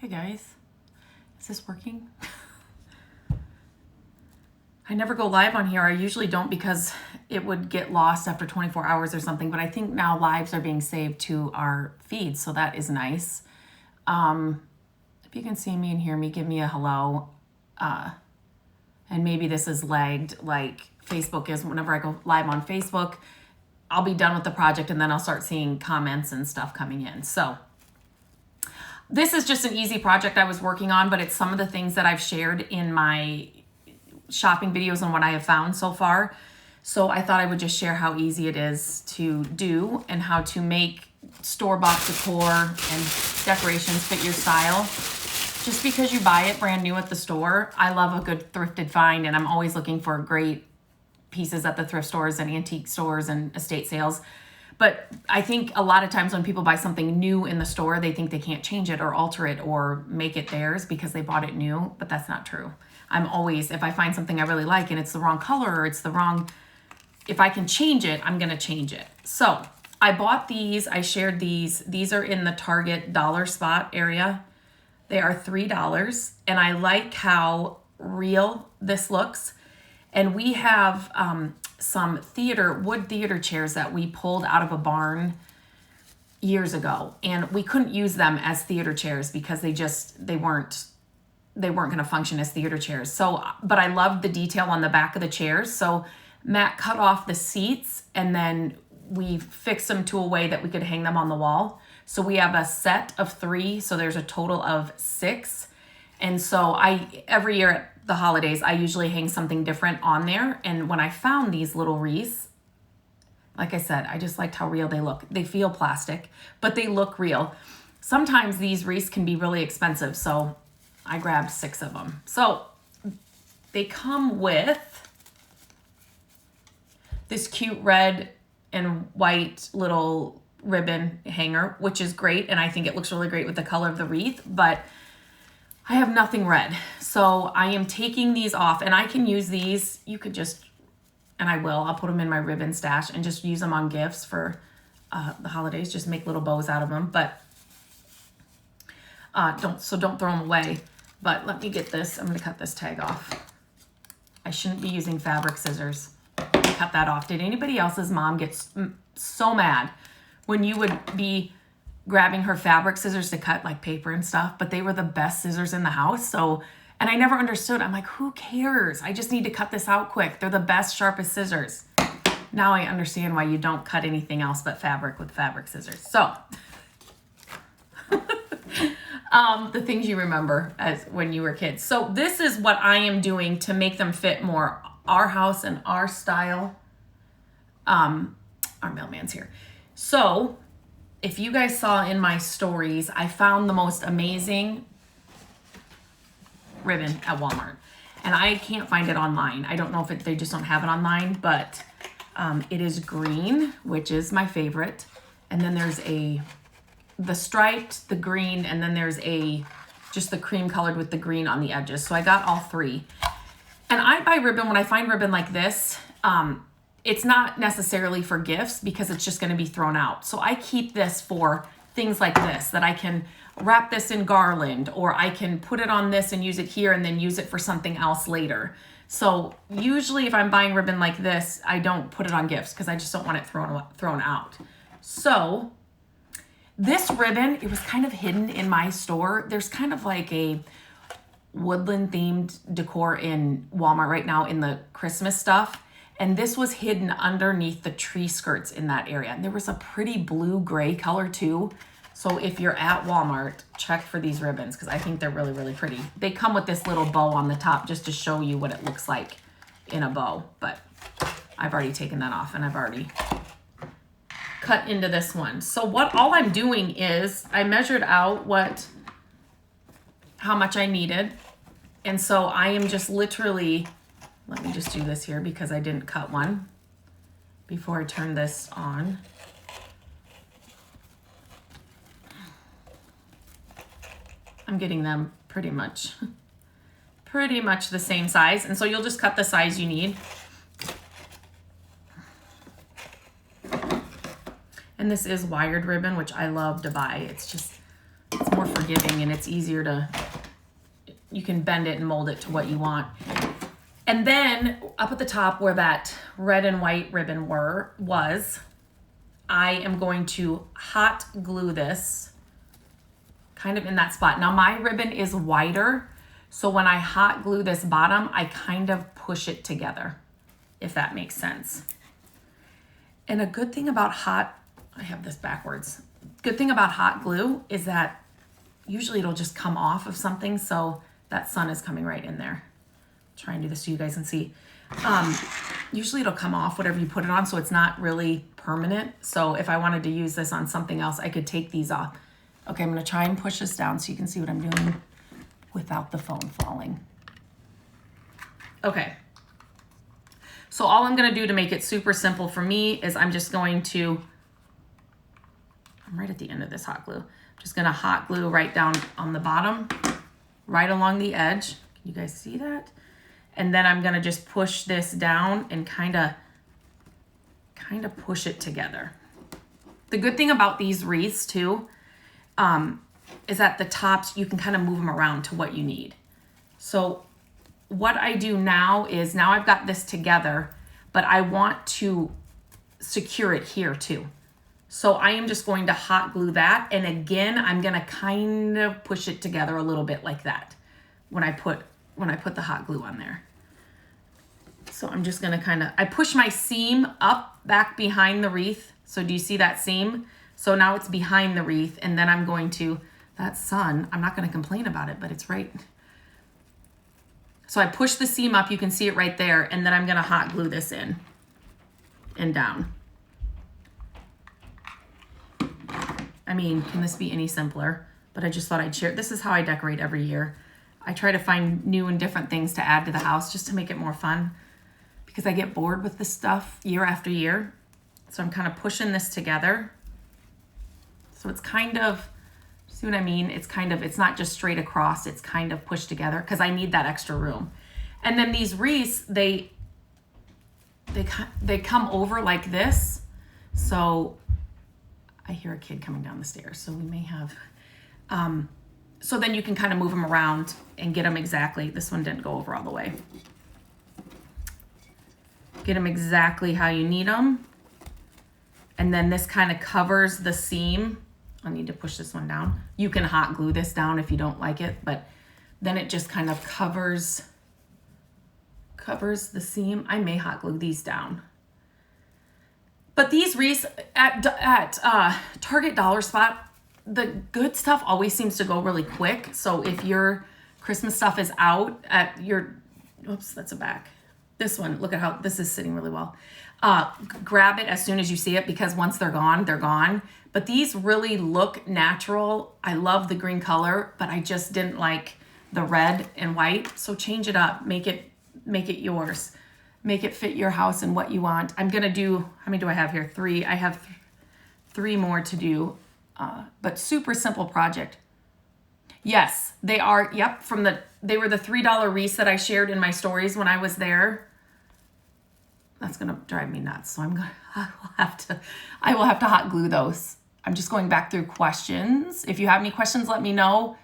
Hey guys, is this working? I never go live on here. I usually don't because it would get lost after 24 hours or something, but I think now lives are being saved to our feed, so that is nice. If you can see me and hear me, give me a hello. And maybe this is lagged like Facebook is. Whenever I go live on Facebook, I'll be done with the project and then I'll start seeing comments and stuff coming in. So this is just an easy project I was working on, but it's some of the things that I've shared in my shopping videos and what I have found so far. So I thought I would just share how easy it is to do and how to make store-bought decor and decorations fit your style. Just because you buy it brand new at the store, I love a good thrifted find, and I'm always looking for great pieces at the thrift stores and antique stores and estate sales. But I think a lot of times when people buy something new in the store, they think they can't change it or alter it or make it theirs because they bought it new, but that's not true. I'm always, if I find something I really like and it's the wrong color or it's the wrong, if I can change it, I'm gonna change it. So I bought these, I shared these. These are in the Target dollar spot area. They are $3, and I like how real this looks. And we have some wood theater chairs that we pulled out of a barn years ago, and we couldn't use them as theater chairs because they weren't going to function as theater chairs. So, but I loved the detail on the back of the chairs. So Matt cut off the seats and then we fixed them to a way that we could hang them on the wall. So we have a set of 3, so there's a total of 6. And so every year at the holidays, I usually hang something different on there. And when I found these little wreaths, like I said, I just liked how real they look. They feel plastic, but they look real. Sometimes these wreaths can be really expensive, so I grabbed 6 of them. So they come with this cute red and white little ribbon hanger, which is great. And I think it looks really great with the color of the wreath, but I have nothing red. So I am taking these off, and I can use these. You could just, and I'll put them in my ribbon stash and just use them on gifts for the holidays. Just make little bows out of them, but don't throw them away. But let me get this. I'm going to cut this tag off. I shouldn't be using fabric scissors. Cut that off. Did anybody else's mom get so mad when you would be grabbing her fabric scissors to cut like paper and stuff, but they were the best scissors in the house? So, and I never understood. I'm like, who cares? I just need to cut this out quick. They're the best, sharpest scissors. Now I understand why you don't cut anything else but fabric with fabric scissors. So the things you remember as when you were kids. So this is what I am doing to make them fit more our house and our style. Our mailman's here. So if you guys saw in my stories, I found the most amazing ribbon at Walmart, and I can't find it online. I don't know if they just don't have it online, but it is green, which is my favorite. And then there's the striped, the green, and then there's just the cream colored with the green on the edges. So I got all 3. And I buy ribbon when I find ribbon like this. It's not necessarily for gifts because it's just going to be thrown out. So I keep this for things like this, that I can wrap this in garland, or I can put it on this and use it here and then use it for something else later. So usually if I'm buying ribbon like this, I don't put it on gifts because I just don't want it thrown out. So this ribbon, it was kind of hidden in my store. There's kind of like a woodland themed decor in Walmart right now in the Christmas stuff. And this was hidden underneath the tree skirts in that area. And there was a pretty blue-gray color too. So if you're at Walmart, check for these ribbons because I think they're really, really pretty. They come with this little bow on the top just to show you what it looks like in a bow. But I've already taken that off and I've already cut into this one. So all I'm doing is I measured out how much I needed. And so I am just literally, let me just do this here because I didn't cut one before I turn this on. I'm getting them pretty much the same size. And so you'll just cut the size you need. And this is wired ribbon, which I love to buy. It's just it's more forgiving and it's easier to, you can bend it and mold it to what you want. And then up at the top where that red and white ribbon was, I am going to hot glue this kind of in that spot. Now my ribbon is wider, so when I hot glue this bottom, I kind of push it together, if that makes sense. And a good thing about I have this backwards. Good thing about hot glue is that usually it'll just come off of something, so that sun is coming right in there. Try and do this so you guys can see. Usually it'll come off whatever you put it on, so it's not really permanent. So if I wanted to use this on something else, I could take these off. Okay, I'm gonna try and push this down so you can see what I'm doing without the phone falling. Okay. So all I'm gonna do to make it super simple for me is I'm just going to, I'm right at the end of this hot glue. I'm just gonna hot glue right down on the bottom, right along the edge. Can you guys see that? And then I'm gonna just push this down and kind of push it together. The good thing about these wreaths too, is at the tops, you can kind of move them around to what you need. So what I do now is, now I've got this together, but I want to secure it here too. So I am just going to hot glue that. And again, I'm gonna kind of push it together a little bit like that when I put the hot glue on there. So I'm just gonna I push my seam up back behind the wreath. So do you see that seam? So now it's behind the wreath, and then I'm going to, that sun, I'm not gonna complain about it, but it's right. So I push the seam up, you can see it right there, and then I'm gonna hot glue this in and down. I mean, can this be any simpler? But I just thought I'd share. This is how I decorate every year. I try to find new and different things to add to the house just to make it more fun, because I get bored with this stuff year after year. So I'm kind of pushing this together. So it's kind of, see what I mean? It's not just straight across, it's kind of pushed together because I need that extra room. And then these wreaths, they come over like this. So I hear a kid coming down the stairs, so we may have, so then you can kind of move them around and get them exactly, this one didn't go over all the way. Get them exactly how you need them. And then this kind of covers the seam. I need to push this one down. You can hot glue this down if you don't like it, but then it just kind of covers the seam. I may hot glue these down. But these wreaths at Target Dollar Spot, the good stuff always seems to go really quick. So if your Christmas stuff is out at your, oops, that's a back. This one, look at how this is sitting really well. Grab it as soon as you see it, because once they're gone, they're gone. But these really look natural. I love the green color, but I just didn't like the red and white. So change it up, make it yours. Make it fit your house and what you want. I'm gonna do, how many do I have here? 3. I have 3 more to do, but super simple project. Yes, they are, yep, they were the $3 wreaths that I shared in my stories when I was there. That's gonna drive me nuts. So I will have to hot glue those. I'm just going back through questions. If you have any questions, let me know.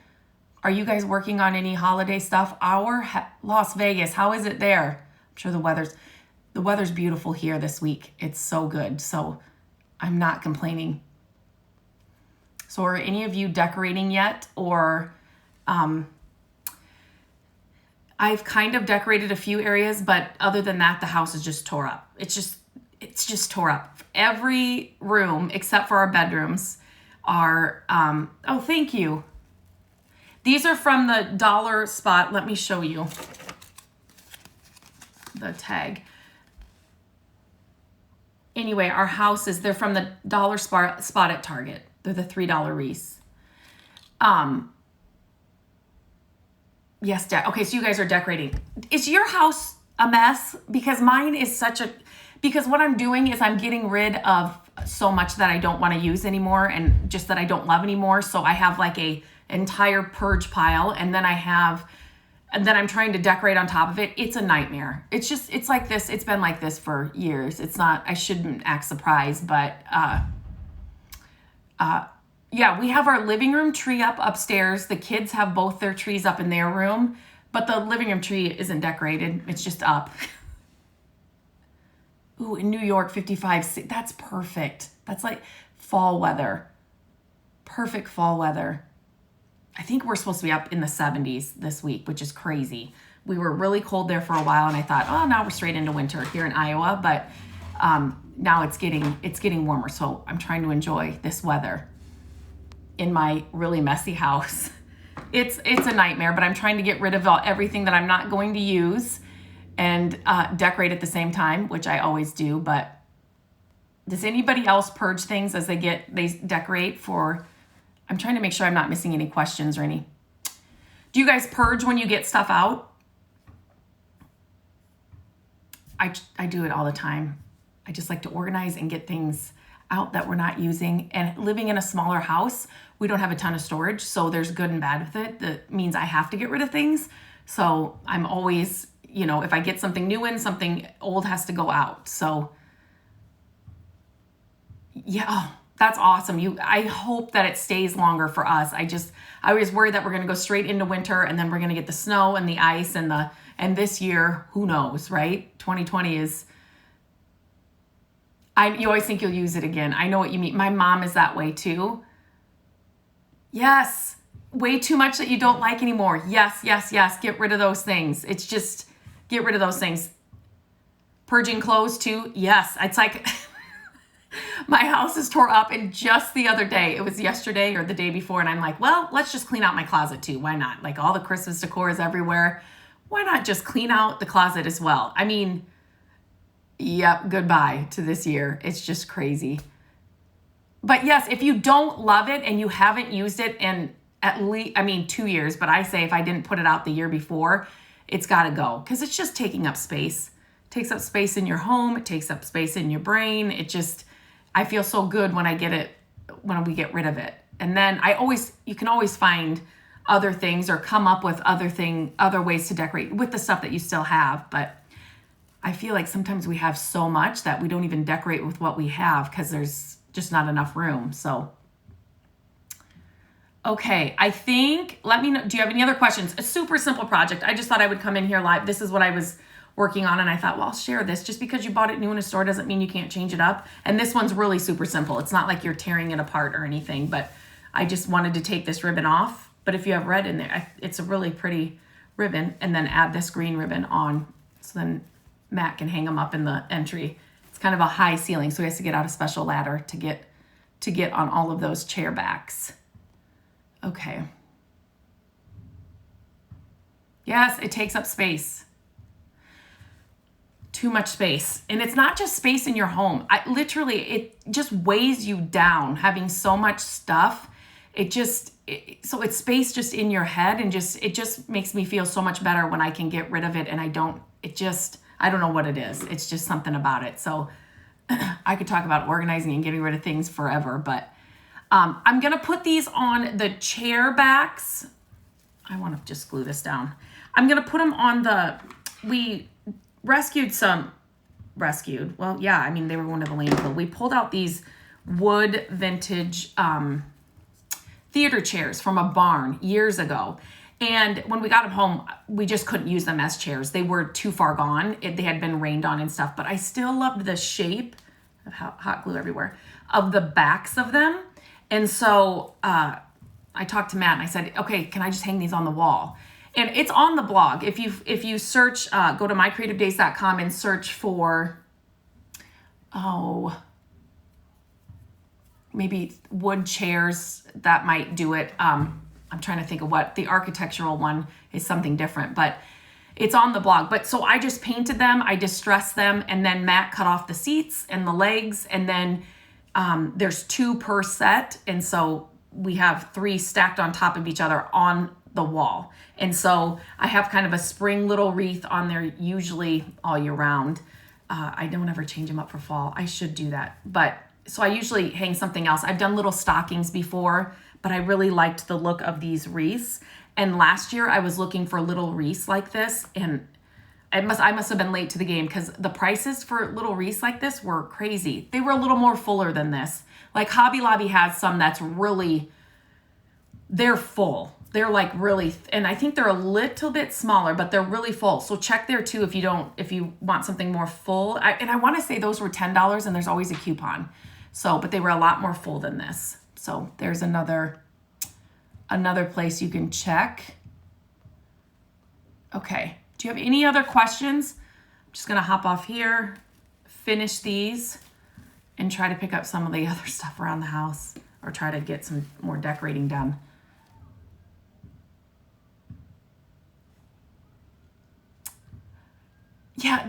Are you guys working on any holiday stuff? Las Vegas, how is it there? I'm sure the weather's beautiful here this week. It's so good. So I'm not complaining. So are any of you decorating yet? Or I've kind of decorated a few areas, but other than that, the house is just tore up. It's just tore up. Every room except for our bedrooms are, oh, thank you. These are from the Dollar Spot. Let me show you the tag. Anyway, our houses, they're from the Dollar Spot at Target. They're the $3 wreaths. Yes, okay, so you guys are decorating. Is your house a mess? Because mine is because what I'm doing is I'm getting rid of so much that I don't want to use anymore and just that I don't love anymore. So I have like a entire purge pile, and then I'm trying to decorate on top of it. It's a nightmare. It's like this. It's been like this for years. It's not, I shouldn't act surprised, but Yeah, we have our living room tree up upstairs. The kids have both their trees up in their room, but the living room tree isn't decorated. It's just up. Ooh, in New York, 55. That's perfect. That's like fall weather. Perfect fall weather. I think we're supposed to be up in the 70s this week, which is crazy. We were really cold there for a while, and I thought, oh, now we're straight into winter here in Iowa. But now it's getting warmer, so I'm trying to enjoy this weather in my really messy house. It's a nightmare, but I'm trying to get rid of everything that I'm not going to use and decorate at the same time, which I always do. But does anybody else purge things as they decorate for? I'm trying to make sure I'm not missing any questions or any. Do you guys purge when you get stuff out? I do it all the time. I just like to organize and get things out that we're not using. And living in a smaller house, we don't have a ton of storage, so there's good and bad with it. That means I have to get rid of things. So I'm always, if I get something new in, something old has to go out. So yeah, oh, that's awesome. I hope that it stays longer for us. I was worried that we're going to go straight into winter and then we're going to get the snow and the ice and this year, who knows, right? 2020 is, you always think you'll use it again. I know what you mean. My mom is that way too. Yes. Way too much that you don't like anymore. Yes, yes, yes. Get rid of those things. It's just, get rid of those things. Purging clothes too. Yes. It's like, my house is tore up, and just the other day, it was yesterday or the day before, and I'm like, well, let's just clean out my closet too. Why not? Like, all the Christmas decor is everywhere. Why not just clean out the closet as well? I mean, yep, goodbye to this year. It's just crazy. But yes, if you don't love it and you haven't used it in at least, 2 years, but I say if I didn't put it out the year before, it's got to go, because it's just taking up space. It takes up space in your home. It takes up space in your brain. I feel so good when when we get rid of it. And then you can always find other things or come up with other ways to decorate with the stuff that you still have. But I feel like sometimes we have so much that we don't even decorate with what we have because there's just not enough room. So, okay, let me know, do you have any other questions? A super simple project. I just thought I would come in here live. This is what I was working on, and I thought, well, I'll share this. Just because you bought it new in a store doesn't mean you can't change it up. And this one's really super simple. It's not like you're tearing it apart or anything, but I just wanted to take this ribbon off. But if you have red in there, it's a really pretty ribbon, and then add this green ribbon on. So then Matt can hang them up in the entry. It's kind of a high ceiling, so he has to get out a special ladder to get on all of those chair backs. Okay. Yes, it takes up space. Too much space. And it's not just space in your home. It just weighs you down having so much stuff. So it's space just in your head, and it just makes me feel so much better when I can get rid of it. And I don't know what it is. It's just something about it. So I could talk about organizing and getting rid of things forever, but I'm going to put these on the chair backs. I want to just glue this down. I'm going to put them on we rescued. Well, yeah, they were going to the landfill. We pulled out these wood vintage theater chairs from a barn years ago. And when we got them home, we just couldn't use them as chairs. They were too far gone. They had been rained on and stuff, but I still loved the shape of hot glue everywhere of the backs of them. And so I talked to Matt and I said, okay, can I just hang these on the wall? And it's on the blog. If you search, go to mycreativedays.com and search for, maybe wood chairs, that might do it. I'm trying to think of what the architectural one is, something different, but it's on the blog. But so I just painted them, I distressed them, and then Matt cut off the seats and the legs, and then there's 2 per set. And so we have 3 stacked on top of each other on the wall. And so I have kind of a spring little wreath on there usually all year round. I don't ever change them up for fall. I should do that. But so I usually hang something else. I've done little stockings before, but I really liked the look of these wreaths. And last year I was looking for little wreaths like this, and I must have been late to the game because the prices for little wreaths like this were crazy. They were a little more fuller than this. Like Hobby Lobby has some that's really, they're full. They're like really, and I think they're a little bit smaller, but they're really full. So check there too if you want something more full. And I want to say those were $10 and there's always a coupon. So, but they were a lot more full than this. So there's another place you can check. Okay. Do you have any other questions? I'm just going to hop off here, finish these, and try to pick up some of the other stuff around the house or try to get some more decorating done. Yeah,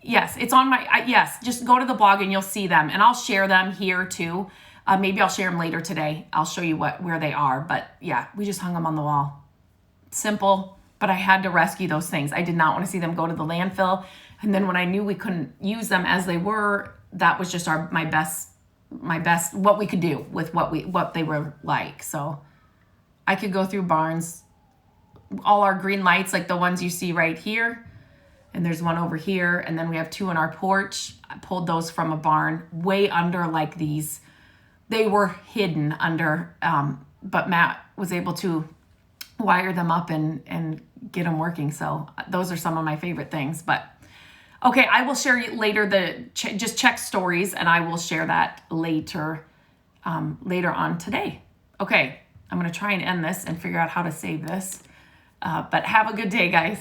yes, it's on my, yes, just go to the blog and you'll see them. And I'll share them here too. Maybe I'll share them later today. I'll show you where they are. But yeah, we just hung them on the wall. Simple, but I had to rescue those things. I did not want to see them go to the landfill. And then when I knew we couldn't use them as they were, that was just my best, what we could do with what they were like. So I could go through barns, all our green lights, like the ones you see right here. And there's one over here. And then we have two on our porch. I pulled those from a barn way under like these. They were hidden under, but Matt was able to wire them up and get them working. So those are some of my favorite things. But okay, I will share later just check stories and I will share that later on today. Okay, I'm going to try and end this and figure out how to save this. But have a good day, guys.